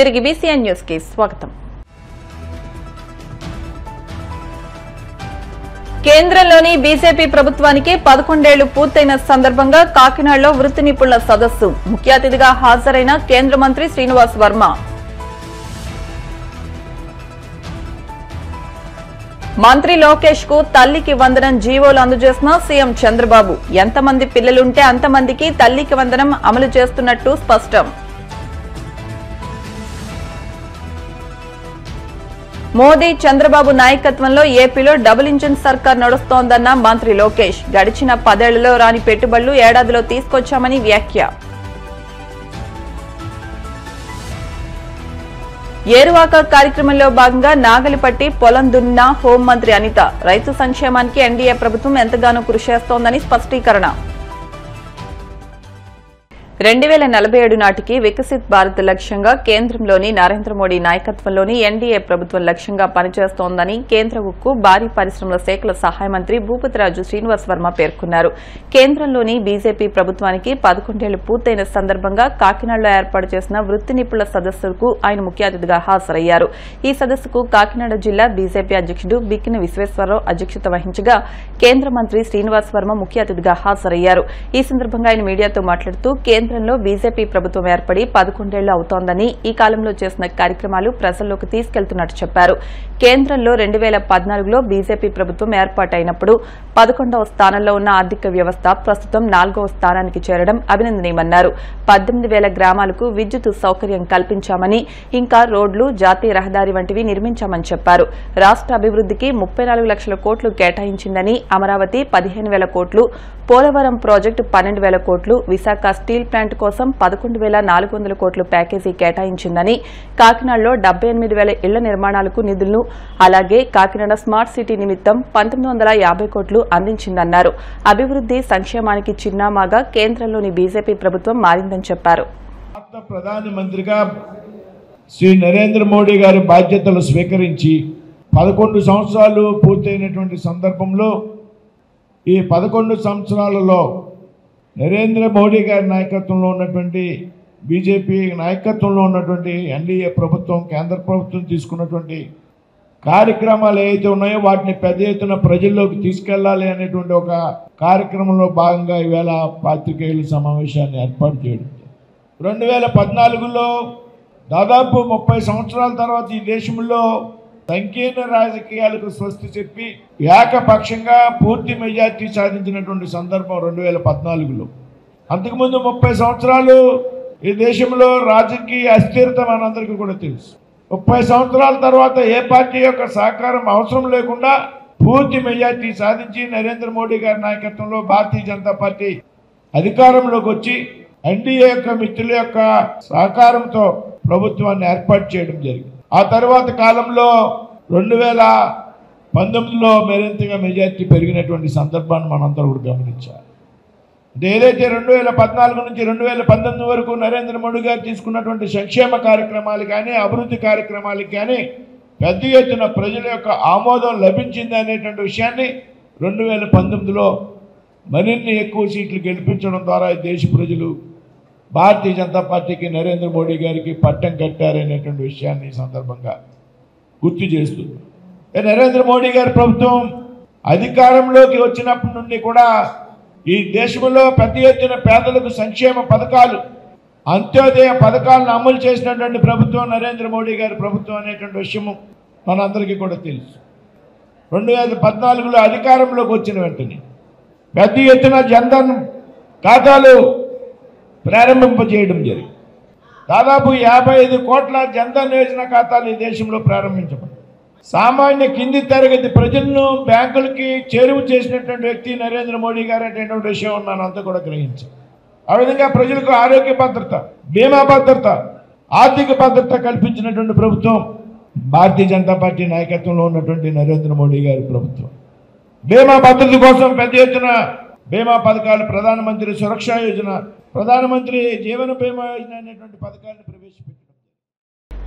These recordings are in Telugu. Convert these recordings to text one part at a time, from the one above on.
తిరిగి బీసీఎన్ న్యూస్ కి స్వాగతం. కేంద్రంలోని బీజేపీ ప్రభుత్వానికి 11 ఏళ్లు పూర్తయిన సందర్భంగా కాకినాడలో వృత్తి నిపుణుల సదస్సు ముఖ్య అతిథిగా హాజరైన కేంద్ర మంత్రి శ్రీనివాస్ వర్మ. మంత్రి లోకేష్ కు తల్లికి వందనం జీవోలు అందజేసిన సీఎం చంద్రబాబు. ఎంతమంది పిల్లలుంటే అంతమందికి తల్లికి వందనం అమలు చేస్తున్నట్టు స్పష్టం. మోదీ చంద్రబాబు నాయకత్వంలో ఏపీలో డబుల్ ఇంజిన్ సర్కార్ నడుస్తోందన్న మంత్రి లోకేష్. గడిచిన 10 ఏళ్లలో రాని పెట్టుబడులు ఏడాదిలో తీసుకొచ్చామని వ్యాఖ్య. ఏరువాక కార్యక్రమంలో భాగంగా నాగలిపట్టి పొలం దున్న హోంమంత్రి అనిత. రైతు సంక్షేమానికి ఎన్డీఏ ప్రభుత్వం ఎంతగానో కృషి చేస్తోందని స్పష్టీకరణ. 2047 నాటికి వికసిత్ భారత్ లక్ష్యంగా కేంద్రంలోని నరేంద్ర మోడీ నాయకత్వంలోని ఎన్డీఏ ప్రభుత్వం లక్ష్యంగా పనిచేస్తోందని కేంద్ర ఉక్కు భారీ పరిశ్రమల శాఖల సహాయ మంత్రి భూపతిరాజు శ్రీనివాస్ వర్మ పేర్కొన్నారు. కేంద్రంలోని బీజేపీ ప్రభుత్వానికి 11 ఏళ్లు పూర్తయిన సందర్భంగా కాకినాడలో ఏర్పాటు చేసిన వృత్తి నిపుణుల సదస్సుకు ఆయన ముఖ్య అతిథిగా హాజరయ్యారు. ఈ సదస్సుకు కాకినాడ జిల్లా బీజేపీ అధ్యక్షుడు బిక్కిన విశ్వేశ్వరరావు అధ్యక్షత వహించగా కేంద్ర మంత్రి శ్రీనివాస్ వర్మ ముఖ్య అతిథిగా హాజరయ్యారు. ఈ సందర్భంగా ఆయన మీడియాతో మాట్లాడుతూ కేంద్రంలో బీజేపీ ప్రభుత్వం ఏర్పడి 11 ఏళ్లు అవుతోందని ఈ కాలంలో చేసిన కార్యక్రమాలు ప్రజల్లోకి తీసుకెళ్తున్నట్టు చెప్పారు. కేంద్రంలో 2014లో బీజేపీ ప్రభుత్వం ఏర్పాటైనప్పుడు 11వ స్థానంలో ఉన్న ఆర్థిక వ్యవస్థ ప్రస్తుతం 4వ స్థానానికి చేరడం అభినందనీయమన్నారు. 18,000 గ్రామాలకు విద్యుత్ సౌకర్యం కల్పించామని, ఇంకా రోడ్లు, జాతీయ రహదారి వంటివి నిర్మించామని చెప్పారు. రాష్ట్ర అభివృద్ధికి 34 లక్షల కోట్లు కేటాయించిందని, అమరావతి 15,000 కోట్లు, పోలవరం ప్రాజెక్టు 12,000 కోట్లు, విశాఖ స్టీల్ ప్లాంట్ కోసం 11,400 కోట్లు ప్యాకేజీ కేటాయించిందని, కాకినాడలో 78,000 ఇళ్ల నిర్మాణాలకు నిధులను, అలాగే కాకినాడ స్మార్ట్ సిటీ నిమిత్తం 1,950 కోట్లు అందించిందన్నారు. అభివృద్ధి సంక్షేమానికి చిరునామాగా కేంద్రంలోని బీజేపీ ప్రభుత్వం మారిందని చెప్పారు. ప్రధానమంత్రిగా శ్రీ నరేంద్ర మోడీ గారి బాధ్యతలు స్వీకరించి 11 సంవత్సరాలు పూర్తయినటువంటి సందర్భంలో ఈ 11 సంవత్సరాలలో నరేంద్ర మోడీ గారి నాయకత్వంలో ఉన్నటువంటి బీజేపీ నాయకత్వంలో ఉన్నటువంటి ఎన్డీఏ ప్రభుత్వం, కేంద్ర ప్రభుత్వం తీసుకున్నటువంటి కార్యక్రమాలు ఏవైతే ఉన్నాయో వాటిని పెద్ద ఎత్తున ప్రజల్లోకి తీసుకెళ్లాలి అనేటువంటి ఒక కార్యక్రమంలో భాగంగా ఈవేళ పాత్రికేయుల సమావేశాన్ని ఏర్పాటు చేయడం. 2014లో దాదాపు 30 సంవత్సరాల తర్వాత ఈ దేశంలో సంకీర్ణ రాజకీయాలకు స్వస్తి చెప్పి ఏకపక్షంగా పూర్తి మెజార్టీ సాధించినటువంటి సందర్భం 2014లో. అంతకుముందు 30 సంవత్సరాలు ఈ దేశంలో రాజకీయ అస్థిరత మనందరికీ కూడా తెలుసు. 30 సంవత్సరాల తర్వాత ఏ పార్టీ యొక్క సహకారం అవసరం లేకుండా పూర్తి మెజార్టీ సాధించి నరేంద్ర మోడీ గారి నాయకత్వంలో భారతీయ జనతా పార్టీ అధికారంలోకి వచ్చి ఎన్డీఏ యొక్క మిత్రుల యొక్క సహకారంతో ప్రభుత్వాన్ని ఏర్పాటు చేయడం జరిగింది. ఆ తర్వాత కాలంలో 2019లో మరింతగా మెజార్టీ పెరిగినటువంటి సందర్భాన్ని మనందరూ కూడా గమనించాలి. ఏదైతే 2014 నుంచి 2019 వరకు నరేంద్ర మోడీ గారు తీసుకున్నటువంటి సంక్షేమ కార్యక్రమాలు కానీ, అభివృద్ధి కార్యక్రమాలకు కానీ పెద్ద ఎత్తున ప్రజల యొక్క ఆమోదం లభించింది అనేటువంటి విషయాన్ని 2019లో మరిన్ని ఎక్కువ సీట్లు గెలిపించడం ద్వారా దేశ ప్రజలు భారతీయ జనతా పార్టీకి, నరేంద్ర మోడీ గారికి పట్టం కట్టారనేటువంటి విషయాన్ని ఈ సందర్భంగా గుర్తు చేస్తుంది. నరేంద్ర మోడీ గారి ప్రభుత్వం అధికారంలోకి వచ్చినప్పటి నుండి కూడా ఈ దేశంలో పెద్ద ఎత్తున పేదలకు సంక్షేమ పథకాలు, అంత్యోదయ పథకాలను అమలు చేసినటువంటి ప్రభుత్వం నరేంద్ర మోడీ గారి ప్రభుత్వం అనేటువంటి విషయము మనందరికీ కూడా తెలుసు. 2014లో అధికారంలోకి వచ్చిన వెంటనే పెద్ద ఎత్తున జన్ధన్ ఖాతాలు ప్రారంభింపజేయడం జరిగింది. దాదాపు 55 కోట్ల జన్ధన్ యోజన ఖాతాలు ఈ దేశంలో ప్రారంభించబడ్డాయి. సామాన్య కింది తరగతి ప్రజలను బ్యాంకులకి చేరువ చేసినటువంటి వ్యక్తి నరేంద్ర మోడీ గారు అనేటువంటి విషయం మనంతా కూడా గ్రహించాం. ఆ విధంగా ప్రజలకు ఆరోగ్య భద్రత, బీమా భద్రత, ఆర్థిక భద్రత కల్పించినటువంటి ప్రభుత్వం భారతీయ జనతా పార్టీ నాయకత్వంలో ఉన్నటువంటి నరేంద్ర మోడీ గారి ప్రభుత్వం. బీమా భద్రత కోసం పెద్ద ఎత్తున బీమా పథకాలు, ప్రధానమంత్రి సురక్షా యోజన, ప్రధానమంత్రి జీవన బీమా యోజన అనేటువంటి పథకాలను ప్రవేశపెట్టారు.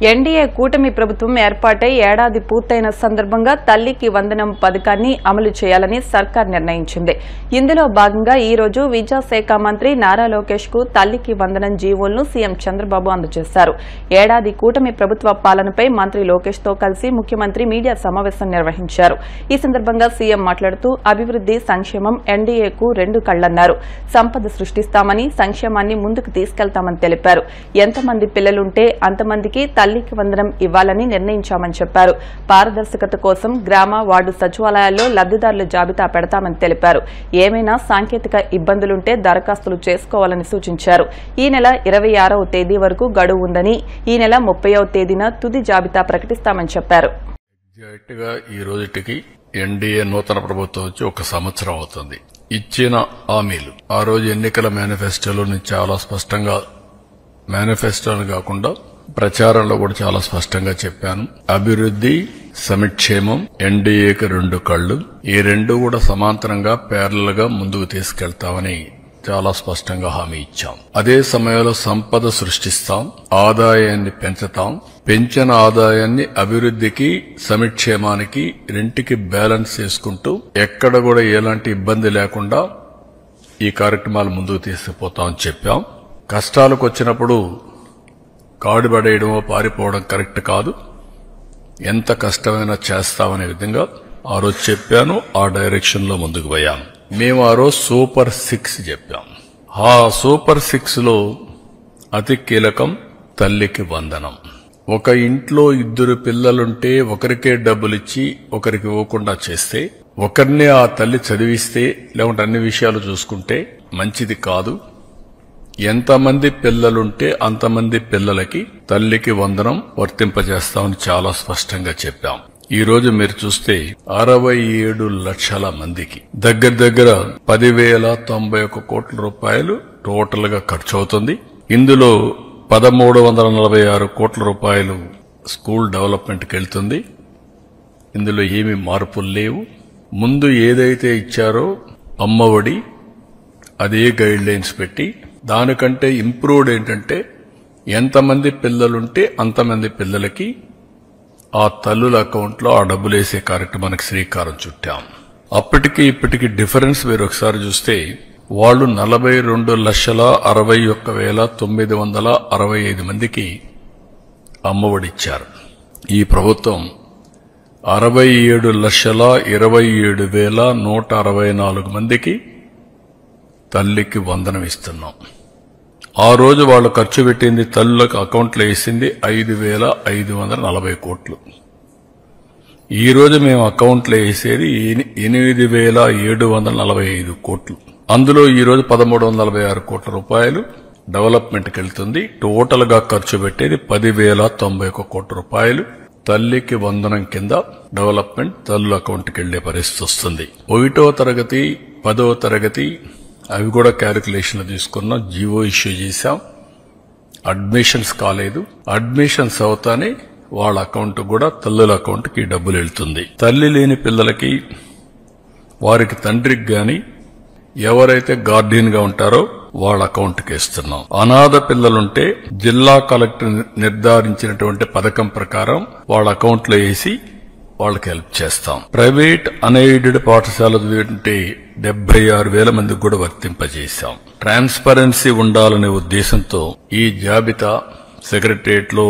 ఎన్డీఏ కూటమి ప్రభుత్వం ఏర్పాటై ఏడాది పూర్తయిన సందర్భంగా తల్లికి వందనం పథకాన్ని అమలు చేయాలని సర్కార్ నిర్ణయించింది. ఇందులో భాగంగా ఈ రోజు విద్యాశాఖ మంత్రి నారా లోకేష్ కు తల్లికి వందనం జీవోలను సీఎం చంద్రబాబు అందజేశారు. ఏడాది కూటమి ప్రభుత్వ పాలనపై మంత్రి లోకేష్ తో కలిసి ముఖ్యమంత్రి మీడియా సమావేశం నిర్వహించారు. ఈ సందర్భంగా సీఎం మాట్లాడుతూ అభివృద్ది, సంక్షేమం ఎన్డీఏకు రెండు కళ్లన్నారు. సంపద సృష్టిస్తామని, సంక్షేమాన్ని ముందుకు తీసుకెళ్తామని తెలిపారు. ఎంతమంది పిల్లలుంటే అంతమందికి తల్లికి వందనం ఇవ్వాలని నిర్ణయించామని చెప్పారు. పారదర్శకత కోసం గ్రామ, వార్డు సచివాలయాల్లో లబ్దిదారుల జాబితా పెడతామని తెలిపారు. ఏమైనా సాంకేతిక ఇబ్బందులుంటే దరఖాస్తులు చేసుకోవాలని సూచించారు. ఈ నెల 26వ తేదీ వరకు గడువు ఉందని, ఈ నెల 30వ తేదీన తుది జాబితా ప్రకటిస్తామని చెప్పారు. ఈ రోజుటికి ఎన్డీఏ నూతన ప్రభుత్వం వచ్చి 1 సంవత్సరం అవుతుంది. ఇచ్చిన హామీలు ఆ రోజు ఎన్నికల మేనిఫెస్టోలోని చాలా స్పష్టంగా, మేనిఫెస్టోని కాకుండా ప్రచారంలో కూడా చాలా స్పష్టంగా చెప్పాను. అభివృద్ది, సంక్షేమం ఎన్డీఏకి రెండు కళ్లు. ఈ రెండు కూడా సమాంతరంగా ప్యారలల్ గా ముందుకు తీసుకెళ్తామని చాలా స్పష్టంగా హామీ ఇచ్చాం. అదే సమయంలో సంపద సృష్టిస్తాం, ఆదాయాన్ని పెంచుతాం. పెంచిన ఆదాయాన్ని అభివృద్దికి, సంక్షేమానికి రెంటికి బ్యాలెన్స్ చేసుకుంటూ ఎక్కడ కూడా ఎలాంటి ఇబ్బంది లేకుండా ఈ కార్యక్రమాలు ముందుకు తీసుకుపోతామని చెప్పాం. కష్టాలకు వచ్చినప్పుడు కాడు పడేయడమో పారిపోవడం కరెక్ట్ కాదు. ఎంత కష్టమైనా చేస్తామనే విధంగా ఆ రోజు చెప్పాను. ఆ డైరెక్షన్ లో ముందుకు పోయాను. మేము ఆ రోజు సూపర్ 6 చెప్పాం. ఆ సూపర్ 6 లో అతి కీలకం తల్లికి వందనం. ఒక ఇంట్లో 2 పిల్లలుంటే ఒకరికే డబ్బులిచ్చి ఒకరికి ఇవ్వకుండా చేస్తే, ఒకరినే ఆ తల్లి చదివిస్తే, లేకుంటే అన్ని విషయాలు చూసుకుంటే మంచిది కాదు. ఎంతమంది పిల్లలుంటే అంతమంది పిల్లలకి తల్లికి వందనం వర్తింపజేస్తామని చాలా స్పష్టంగా చెప్పాం. ఈ రోజు మీరు చూస్తే 67 లక్షల మందికి దగ్గర 10,091 కోట్ల రూపాయలు టోటల్ గా ఖర్చు అవుతుంది. ఇందులో 1,346 కోట్ల రూపాయలు స్కూల్ డెవలప్మెంట్ కి వెళ్తుంది. ఇందులో ఏమీ మార్పులు లేవు. ముందు ఏదైతే ఇచ్చారో అమ్మఒడి, అదే గైడ్ లైన్స్ పెట్టి దానికంటే ఇంప్రూవ్డ్ ఏంటంటే ఎంతమంది పిల్లలుంటే అంతమంది పిల్లలకి ఆ తల్లుల అకౌంట్లో ఆ డబ్బులు వేసే కార్యక్రమానికి శ్రీకారం చుట్టాం. అప్పటికి ఇప్పటికి డిఫరెన్స్ మీరు ఒకసారి చూస్తే వాళ్ళు 42,61,965 మందికి అమ్మఒడిచ్చారు. ఈ ప్రభుత్వం 67,27,164 మందికి తల్లికి వందనం ఇస్తున్నాం. ఆ రోజు వాళ్ళు ఖర్చు పెట్టింది, తల్లులకు అకౌంట్లో వేసింది 5,540 కోట్లు. ఈ రోజు మేము అకౌంట్లో వేసేది 8,745 కోట్లు. అందులో ఈ రోజు 1,346 కోట్ల రూపాయలు డెవలప్మెంట్ కి వెళ్తుంది. టోటల్ గా ఖర్చు పెట్టేది 10,091 కోట్ల రూపాయలు తల్లికి వందనం కింద డెవలప్మెంట్ తల్లుల అకౌంట్ కి వెళ్లే పరిస్థితి వస్తుంది. 1వ తరగతి, 10వ తరగతి అవి కూడా క్యాలిక్యులేషన్లు తీసుకున్నాం. జీవో ఇష్యూ చేశాం. అడ్మిషన్స్ కాలేదు. అడ్మిషన్స్ అవుతానే వాళ్ళ అకౌంట్ కూడా తల్లుల అకౌంట్ కి డబ్బులు వెళ్తుంది. తల్లి లేని పిల్లలకి, వారికి తండ్రికి గాని ఎవరైతే గార్డియన్ గా ఉంటారో వాళ్ళ అకౌంట్ కి ఇస్తున్నాం. అనాథ పిల్లలుంటే జిల్లా కలెక్టర్ నిర్ధారించినటువంటి పథకం ప్రకారం వాళ్ళ అకౌంట్ లో వేసి వాళ్ళకి హెల్ప్ చేస్తాం. ప్రైవేట్ అన్ఎయిడెడ్ పాఠశాలలు ఉంటే 76,000 మందికి కూడా వర్తింపజేశాం. ట్రాన్స్పరెన్సీ ఉండాలనే ఉద్దేశంతో ఈ జాబితా సెక్రటరియట్ లో,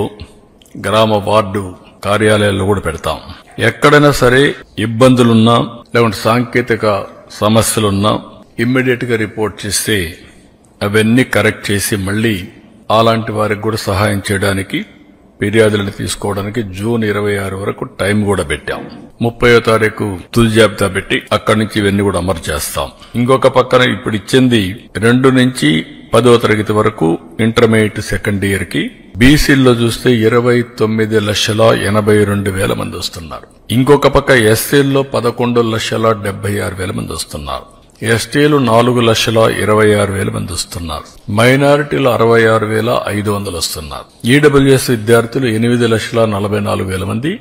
గ్రామ వార్డు కార్యాలయాల్లో కూడా పెడతాం. ఎక్కడైనా సరే ఇబ్బందులున్నా లేకుంటే సాంకేతిక సమస్యలున్నా ఇమ్మీడియట్ గా రిపోర్ట్ చేస్తే అవన్నీ కరెక్ట్ చేసి మళ్లీ అలాంటి వారికి కూడా సహాయం చేయడానికి, ఫిర్యాదులను తీసుకోవడానికి జూన్ 26 వరకు టైం కూడా పెట్టాం. 30వ తారీఖు తుది జాబితా పెట్టి అక్కడి నుంచి ఇవన్నీ కూడా అమలు చేస్తాం. ఇంకొక పక్కన ఇప్పుడు ఇచ్చింది 2 నుంచి 10వ తరగతి వరకు ఇంటర్మీడియట్ సెకండ్ ఇయర్ కి. బీసీల్లో చూస్తే 29,82,000 మంది వస్తున్నారు. ఇంకొక పక్క ఎస్సీల్లో 11,76,000 మంది వస్తున్నారు. ఎస్టీలు 4,26,000 మంది వస్తున్నారు. మైనారిటీలు 66,500 వస్తున్నారు. ఈడబ్ల్యూఎస్ విద్యార్థులు 8,44,000 మంది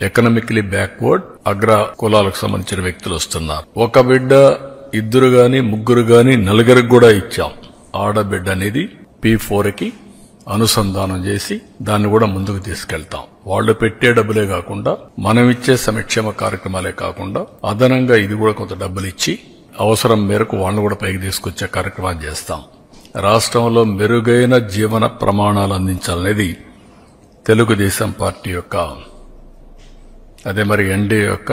ఎకనామికలీ బ్యాక్వర్డ్ అగ్ర కులాలకు సంబంధించిన వ్యక్తులు వస్తున్నారు. ఒక బిడ్డ, 2 గాని, 3 గాని, 4 కూడా ఇచ్చాం. ఆడబిడ్డ అనేది P4 కి అనుసంధానం చేసి దాన్ని కూడా ముందుకు తీసుకెళ్తాం. వాళ్ళు పెట్టే డబ్బులే కాకుండా మనం ఇచ్చే సంక్షేమ కార్యక్రమాలే కాకుండా అదనంగా ఇది కూడా కొంత డబ్బులు ఇచ్చి అవసరం మేరకు వాళ్ళని కూడా పైకి తీసుకొచ్చే కార్యక్రమాలు చేస్తాం. రాష్ట్రంలో మెరుగైన జీవన ప్రమాణాలు అందించాలనేది తెలుగుదేశం పార్టీ యొక్క, అదే మరి ఎన్డీఏ యొక్క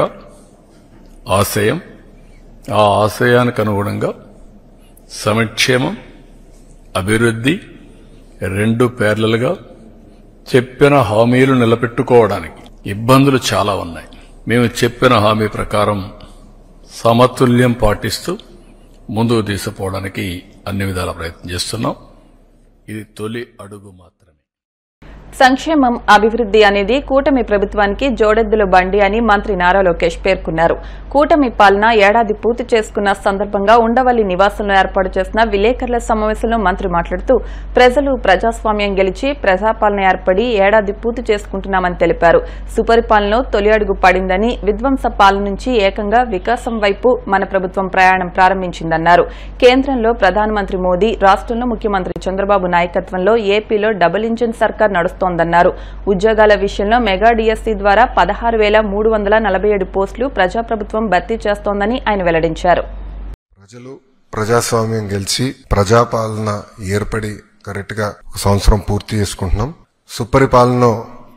ఆశయం. ఆ ఆశయానికి అనుగుణంగా సంక్షేమం, అభివృద్ధి రెండు పేర్లలుగా చెప్పిన హామీలు నిలబెట్టుకోవడానికి ఇబ్బందులు చాలా ఉన్నాయి. మేము చెప్పిన హామీ ప్రకారం సమతుల్యం పాటిస్తూ ముందుకు తీసుకుపోవడానికి అన్ని విధాల ప్రయత్నం చేస్తున్నాం. ఇది తొలి అడుగు మాత్రమే. సంక్షేమం, అభివృద్ధి అనేది కూటమి ప్రభుత్వానికి జోడెద్దుల బండి అని మంత్రి నారా లోకేష్ పేర్కొన్నారు. కూటమి పాలన ఏడాది పూర్తి చేసుకున్న సందర్భంగా ఉండవల్లి నివాసంలో ఏర్పాటు చేసిన విలేకరుల సమావేశంలో మంత్రి మాట్లాడుతూ ప్రజలు ప్రజాస్వామ్యం గెలిచి ప్రజాపాలన ఏర్పడి ఏడాది పూర్తి చేసుకుంటున్నామని తెలిపారు. సుపరిపాలనలో తొలి అడుగు పడిందని, విధ్వంస పాలన నుంచి ఏకంగా వికాసం వైపు మన ప్రభుత్వం ప్రయాణం ప్రారంభించిందన్నారు. కేంద్రంలో ప్రధానమంత్రి మోదీ, రాష్ట్రంలో ముఖ్యమంత్రి చంద్రబాబు నాయకత్వంలో ఏపీలో డబుల్ ఇంజిన్ సర్కార్ నడుస్తోందన్నారు. ఉద్యోగాల విషయంలో మెగా డిఎస్సీ ద్వారా 16,347 పోస్టులు ప్రజాప్రభుత్వం భర్తీ చేస్తోందని ఆయన వెల్లడించారు. ప్రజలు ప్రజాస్వామ్యం గెలిచి ప్రజాపాలన ఏర్పడి కరెక్ట్ గా సంవత్సరం పూర్తి చేసుకుంటున్నాం. సుపరిపాలన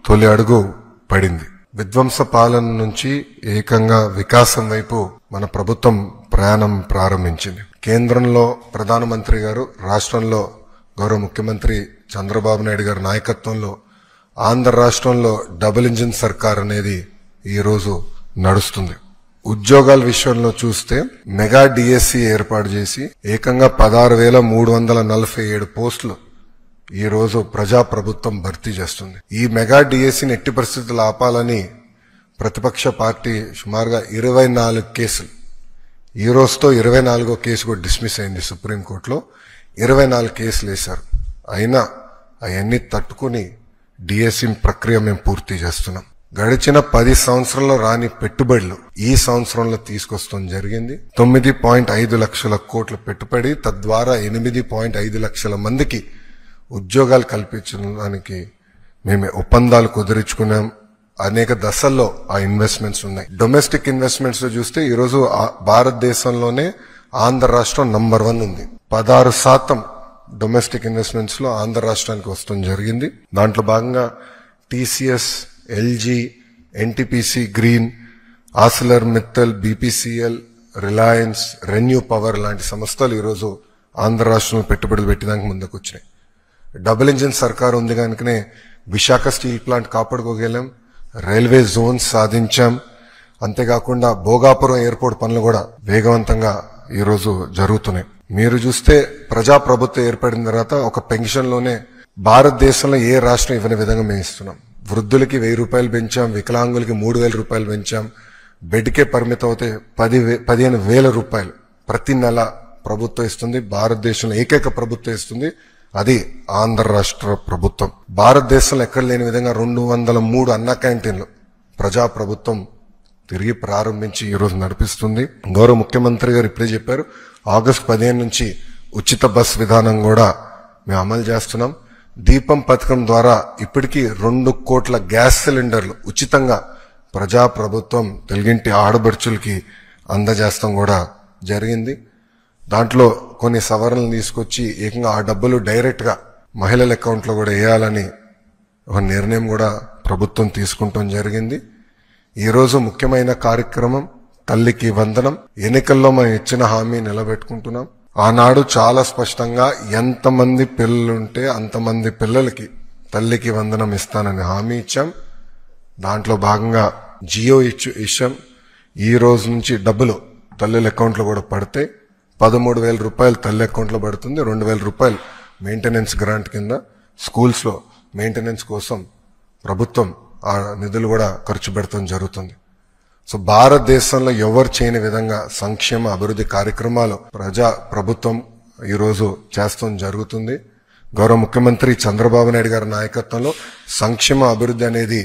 తొలి అడుగు పడింది. విధ్వంస పాలన నుంచి ఏకంగా వికాసం వైపు మన ప్రభుత్వం ప్రయాణం ప్రారంభించింది. కేంద్రంలో ప్రధానమంత్రి గారు, రాష్ట్రంలో గౌరవ ముఖ్యమంత్రి చంద్రబాబు నాయుడు గారి నాయకత్వంలో ఆంధ్ర రాష్ట్రంలో డబుల్ ఇంజిన్ సర్కార్ అనేది ఈ రోజు నడుస్తుంది. ఉద్యోగాల విషయంలో చూస్తే మెగా డిఎస్సీ ఏర్పాటు చేసి ఏకంగా 16,347 పోస్టులు ఈ రోజు ప్రజాప్రభుత్వం భర్తీ చేస్తుంది. ఈ మెగా డిఎస్సీని ఎట్టి పరిస్థితులు ఆపాలని ప్రతిపక్ష పార్టీ సుమారుగా 24 కేసులు, ఈ రోజుతో 24వ కేసు కూడా డిస్మిస్ అయింది సుప్రీంకోర్టులో. 24 కేసులు వేశారు. అయినా అవన్నీ తట్టుకుని డిఎస్సీ ప్రక్రియ మేము పూర్తి చేస్తున్నాం. గడిచిన 10 సంవత్సరంలో రాని పెట్టుబడులు ఈ సంవత్సరంలో తీసుకొస్తాం జరిగింది. 9.5 లక్షల కోట్ల పెట్టుబడి, తద్వారా 8.5 లక్షల మందికి ఉద్యోగాలు కల్పించడానికి మేము ఒప్పందాలు కుదుర్చుకున్నాం. అనేక దశల్లో ఆ ఇన్వెస్ట్మెంట్స్ ఉన్నాయి. డొమెస్టిక్ ఇన్వెస్ట్మెంట్స్ లో చూస్తే ఈరోజు భారతదేశంలోనే ఆంధ్ర రాష్ట్రం నంబర్ 1 ఉంది. 16% డొమెస్టిక్ ఇన్వెస్ట్మెంట్స్ లో ఆంధ్ర రాష్ట్రానికి వస్తూ జరిగింది. దాంట్లో భాగంగా TCS, LG, NTPC green, Arcelor Mittal, BPCL, Reliance, renew power లాంటి సంస్థలు ఈరోజు ఆంధ్ర రాష్ట్రంలో పెట్టుబడులు పెట్టడానికి ముందుకు వచ్చినాయి. డబుల్ ఇంజిన్ సర్కార్ ఉంది కనుకనే విశాఖ స్టీల్ ప్లాంట్ కాపాడుకోగలం, రైల్వే జోన్స్ సాధించాం. అంతేకాకుండా భోగాపురం ఎయిర్పోర్ట్ పనులు కూడా వేగవంతంగా ఈరోజు జరుగుతున్నాయి. మీరు చూస్తే ప్రజాప్రభుత్వం ఏర్పడిన తర్వాత ఒక పెన్షన్ లోనే భారతదేశంలో ఏ రాష్ట్రం ఇవ్వని విధంగా మేము ఇస్తున్నాం. వృద్ధులకి 1,000 రూపాయలు పెంచాం, వికలాంగులకి 3,000 రూపాయలు పెంచాం. బెడ్కే పరిమితం అవుతే 15,000 రూపాయలు ప్రతి నెల ప్రభుత్వం ఇస్తుంది. భారతదేశంలో ఏకైక ప్రభుత్వం ఇస్తుంది, అది ఆంధ్ర రాష్ట్ర ప్రభుత్వం. భారతదేశంలో ఎక్కడ లేని విధంగా 203 అన్న క్యాంటీన్లు ప్రజాప్రభుత్వం తిరిగి ప్రారంభించి ఈరోజు నడిపిస్తుంది. గౌరవ ముఖ్యమంత్రి గారు ఇప్పుడే చెప్పారు, ఆగస్టు 15 నుంచి ఉచిత బస్ విధానం కూడా మేము అమలు చేస్తున్నాం. దీపం పథకం ద్వారా ఇప్పటికీ 2 కోట్ల గ్యాస్ సిలిండర్లు ఉచితంగా ప్రజాప్రభుత్వం తెలుగింటి ఆడబడుచులకి అందజేస్తాం కూడా జరిగింది. దాంట్లో కొన్ని సవరణలు తీసుకొచ్చి ఏకంగా ఆ డబ్బులు డైరెక్ట్ గా మహిళల అకౌంట్ లో కూడా వేయాలని ఒక నిర్ణయం కూడా ప్రభుత్వం తీసుకుంటాం జరిగింది. ఈ రోజు ముఖ్యమైన కార్యక్రమం తల్లికి వందనం. ఎన్నికల్లో మనం ఇచ్చిన హామీ నిలబెట్టుకుంటున్నాం. ఆనాడు చాలా స్పష్టంగా ఎంతమంది పిల్లలుంటే అంతమంది పిల్లలకి తల్లికి వందనం ఇస్తానని హామీ ఇచ్చాం. దాంట్లో భాగంగా జియో ఇచ్చాం. ఈ రోజు నుంచి డబ్బులు తల్లుల అకౌంట్ లో కూడా పడితే 13,000 రూపాయలు తల్లి అకౌంట్ లో పడుతుంది. 2,000 రూపాయలు మెయింటెనెన్స్ గ్రాంట్ కింద స్కూల్స్ లో మెయింటెనెన్స్ కోసం ప్రభుత్వం ఆ నిధులు కూడా ఖర్చు పెడతాం జరుగుతుంది. సో భారతదేశంలో ఎవరు చేయని విధంగా సంక్షేమ అభివృద్ధి కార్యక్రమాలు ప్రజా ప్రభుత్వం ఈరోజు చేస్తాం జరుగుతుంది. గౌరవ ముఖ్యమంత్రి చంద్రబాబు నాయుడు గారి నాయకత్వంలో సంక్షేమ అభివృద్ధి అనేది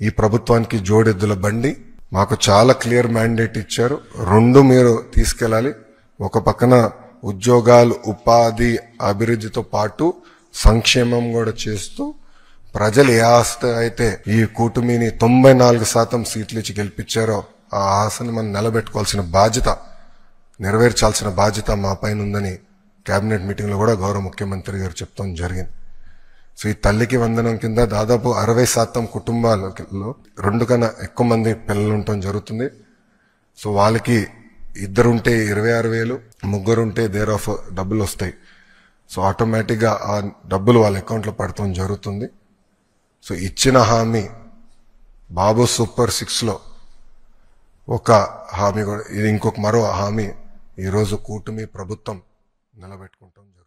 ఈ ప్రభుత్వానికి జోడెద్దుల బండి. మాకు చాలా క్లియర్ మ్యాండేట్ ఇచ్చారు. 2 మీరు తీసుకెళ్లాలి. ఒక పక్కన ఉద్యోగాలు, ఉపాధి, అభివృద్ధితో పాటు సంక్షేమం కూడా చేస్తూ ప్రజలు ఏ ఆశ అయితే ఈ కూటమిని 94% సీట్లు ఇచ్చి గెలిపించారో ఆ ఆశని మనం నిలబెట్టుకోవాల్సిన బాధ్యత, నెరవేర్చాల్సిన బాధ్యత మా పైన ఉందని కేబినెట్ మీటింగ్ లో కూడా గౌరవ ముఖ్యమంత్రి గారు చెప్తాం జరిగింది. సో ఈ తల్లికి వందనం కింద దాదాపు 60% కుటుంబాలలో 2 కన్నా ఎక్కువ మంది పిల్లలు ఉండటం జరుగుతుంది. సో వాళ్ళకి 2 ఉంటే 26,000, 3 ఉంటే దేర్ ఆఫ్ డబ్బులు వస్తాయి. సో ఆటోమేటిక్ గా ఆ డబ్బులు వాళ్ళ అకౌంట్ లో పడటం జరుగుతుంది. సో ఇచ్చిన హామీ బాబు సూపర్ 6 లో ఒక హామీ కూడా, ఇది ఇంకొక మరో హామీ ఈ రోజు కూటమి ప్రభుత్వం నిలబెట్టుకుంటాం జరుగుతుంది.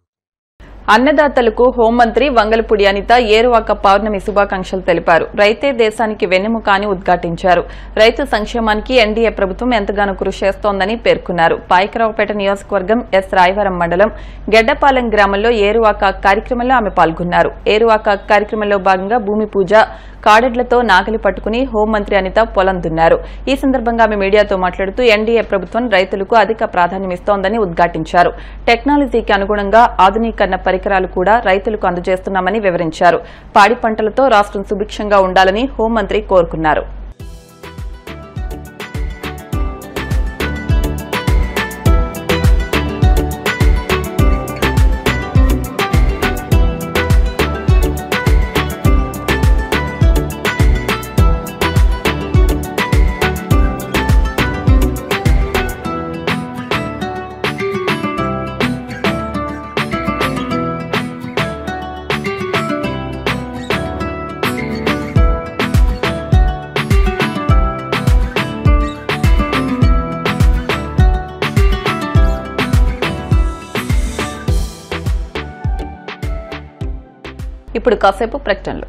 అన్నదాతలకు హోంమంత్రి వంగలపూడి అనిత ఏరువాక పౌర్ణమి శుభాకాంక్షలు తెలిపారు. రైతే దేశానికి వెన్నెముక అని ఉద్ఘాటించారు. రైతు సంక్షేమానికి ఎన్డీఏ ప్రభుత్వం ఎంతగానో కృషి చేస్తోందని పేర్కొన్నారు. పాయకరావుపేట నియోజకవర్గం ఎస్ రాయవరం మండలం గెడ్డపాలెం గ్రామంలో ఏరువాక కార్యక్రమంలో ఆమె పాల్గొన్నారు. ఏరువాక కార్యక్రమంలో భాగంగా భూమి పూజ, కాడెడ్లతో నాగలి పట్టుకుని హోంమంత్రి అనిత పొలం దున్నారు. ఈ సందర్భంగా ఆమె మీడియాతో మాట్లాడుతూ ఎన్డీఏ ప్రభుత్వం రైతులకు అధిక ప్రాధాన్యమిస్తోందని ఉద్ఘాటించారు. టెక్నాలజీకి అనుగుణంగా ఆధునీకరణ పరికరాలు కూడా రైతులకు అందజేస్తున్నామని వివరించారు. పాడి పంటలతో రాష్ట్రం సుభిక్షంగా ఉండాలని హోంమంత్రి కోరుకున్నారు. ఇప్పుడు కాసేపు ప్రకటనలు.